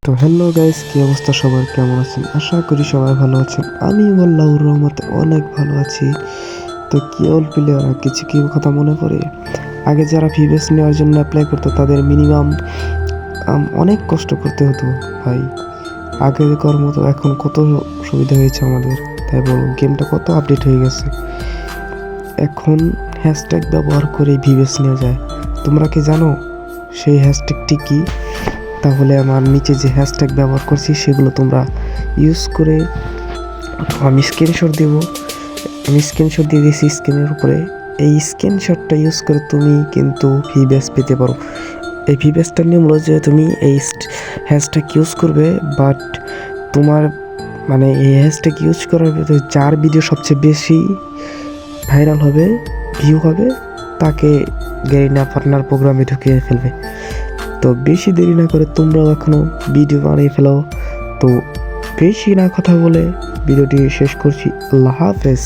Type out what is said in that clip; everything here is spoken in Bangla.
তো হ্যালো গাইস, কি অবস্থা সবার? কেমন আছেন? আশা করি সবাই ভালো আছেন। আমি আল্লাহর রহমতে অনেক ভালো আছি। তো কেবল প্লেয়ার কিছু কি কথা মনে পড়ে? আগে যারা ফিবেস নেওয়ার জন্য অ্যাপ্লাই করতো তাদের মিনিমাম অনেক কষ্ট করতে হতো ভাই। আগেকার মতো এখন কত সুবিধা হয়েছে আমাদের, তাই বলো গেমটা কত আপডেট হয়ে গেছে। এখন হ্যাশট্যাগ ব্যবহার করে ভিভেস নেওয়া যায়। তোমরা কি জানো সেই হ্যাশট্যাগটি কি? তাহলে আমার নিচে যে হ্যাশট্যাগ ব্যবহার করছি সেগুলো তোমরা ইউজ করে, আমি স্ক্রিনশট দেব, আমি স্ক্রিনশট দিয়ে দিয়েছি স্ক্রিনের উপরে। এই স্ক্রিনশটটা ইউজ করে তুমি কিন্তু ভিভেস পেতে পারো। এই ভিভেসটার নিয়ম হলো যে তুমি এই হ্যাশট্যাগ ইউজ করবে, বাট তোমার মানে এই হ্যাশট্যাগ ইউজ করার ভিতরে যার ভিডিও সবচেয়ে বেশি ভাইরাল হবে, ভিউ হবে, তাকে গেরিনা পার্টনার প্রোগ্রামে ঢুকিয়ে ফেলবে। তো বেশি দেরি না করে তোমরাও এখনও ভিডিও বানিয়ে ফেলো। তো বেশি না কথা বলে ভিডিওটি শেষ করছি। আল্লাহ হাফেজ।